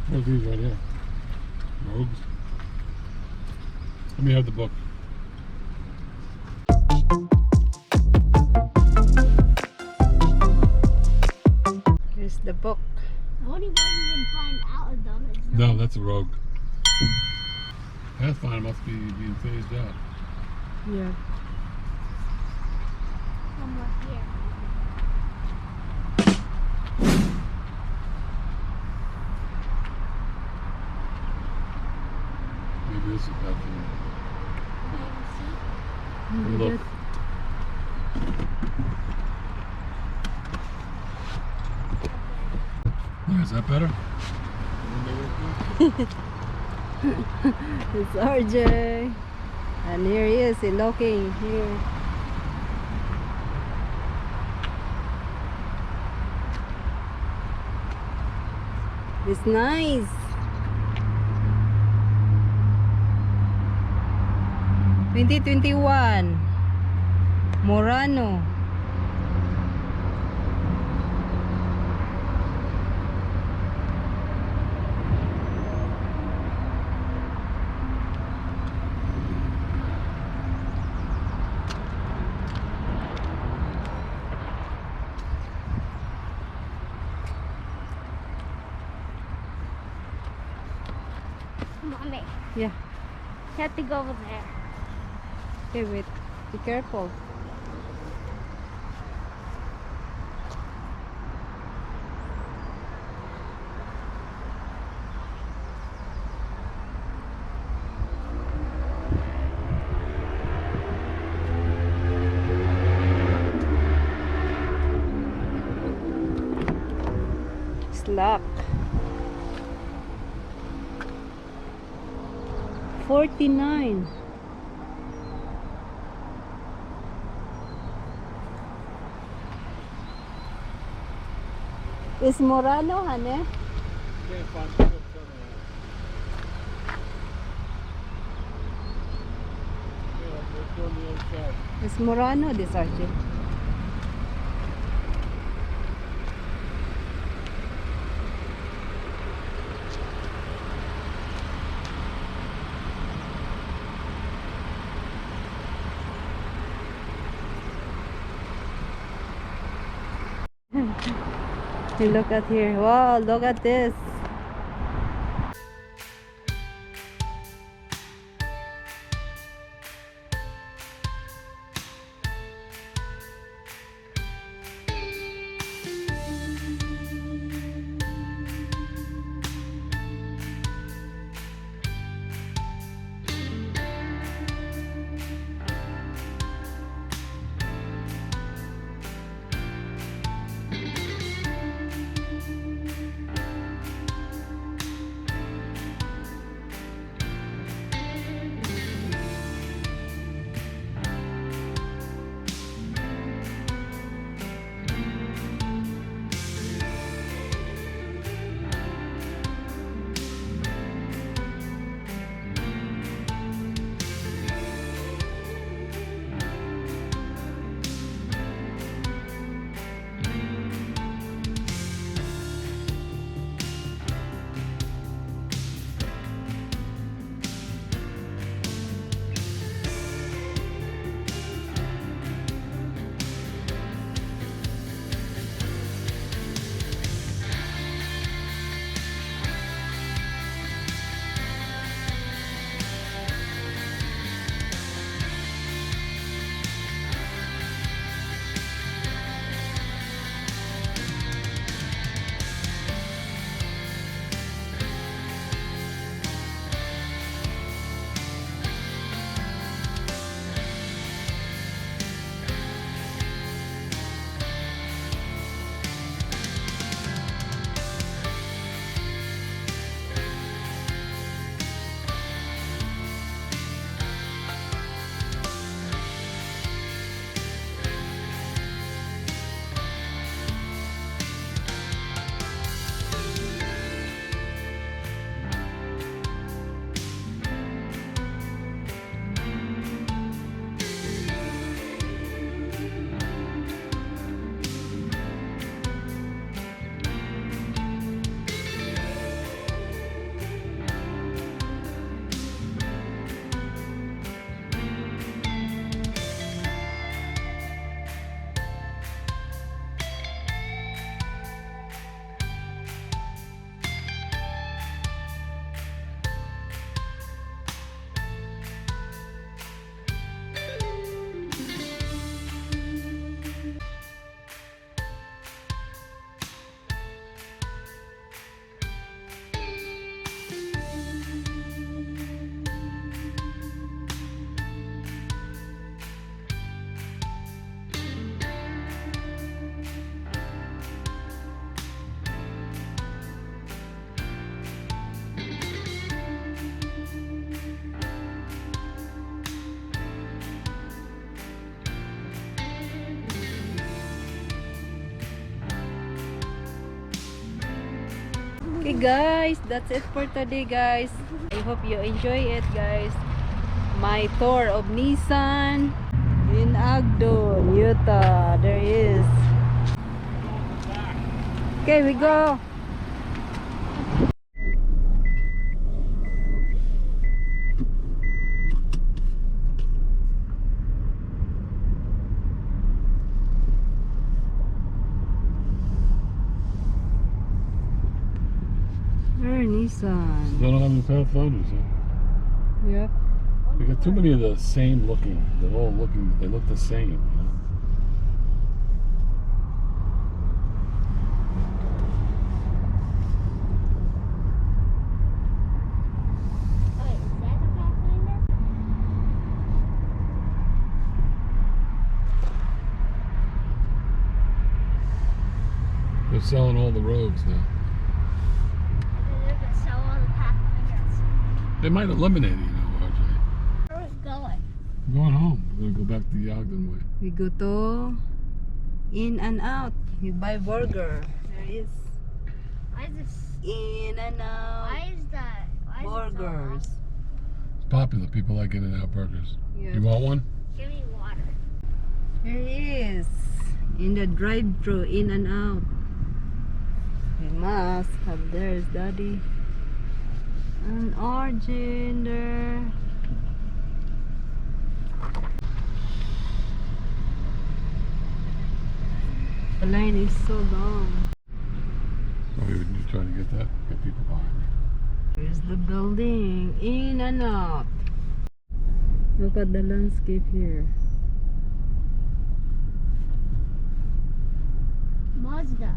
What are these right here? Rogues. Let me have the book. Here's the book. What if I even find out about it? No, that's a rogue. Pathfinder must be being phased out. Yeah. Somewhere here. Maybe this is Pathfinder. Maybe see. Look. Is that better? It's RJ. And here he is, looking here. It's nice. (2021) Murano. Mommy, Yeah. you have to go over there. Okay, wait. Be careful. It's locked. 49. Is Murano, honey? Can't find the book somewhere. Yeah, let's go on the other side. Is Murano this, RJ? Hey, look at here. Wow, look at this. Okay guys, that's it for today guys. I hope you enjoy it guys. My tour of Nissan in Ogden, Utah. There is. Okay, we go. There, Nissan. They don't have any Pathfinders, huh? Yep. They got too many of the same looking. They're all looking. They look the same. You know? Wait, is that the Pathfinder? They're selling all the roads now. They're gonna sell all the Pathfinders. They might eliminate it, you know, RJ. Where are we going? We're going home. We're gonna go back to the Ogden way. We go to In and Out. We buy burger. There is Why is this? In and Out Why is that? Why is it so burgers. It's popular. People like In-N-Out burgers. Yep. You want one? loud? Give me water. Here it is. In the drive-thru, In and Out. We must have there's Daddy. And Arjun there. The line is so long. Oh, you're trying to get that? Get people behind me. Here's the building. In and Out. Look at the landscape here. Mazda.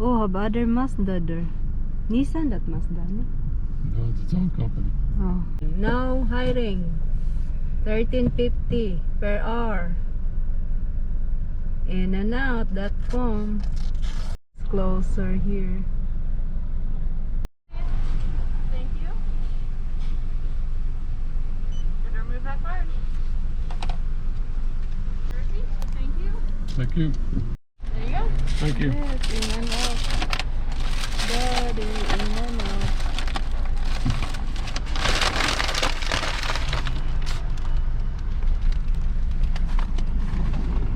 Oh, have other Mazda there. Nissan that Mazda, no? No, it's its own company. Oh. Now hiring. 13.50 per hour. InAndOut.com. It's closer here. Thank you. And remove that card. Jersey, thank you. Thank you. There you go. Thank you. Yes, InAndOut. Daddy, InAndOut.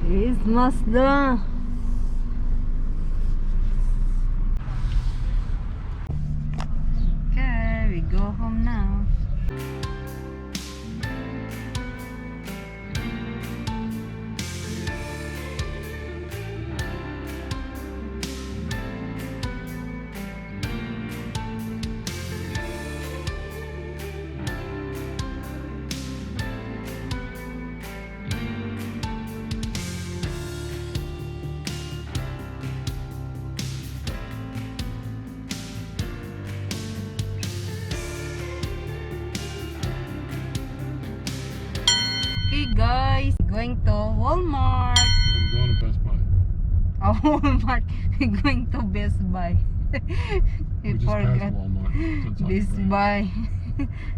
Here's Mazda. Okay, we go home now. Okay guys, going to Walmart. We're going to Best Buy. Oh, Walmart. We're going to Best Buy. We just passed Walmart. It's on the Best right. Buy.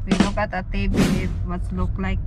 We look at a TV, it must look like.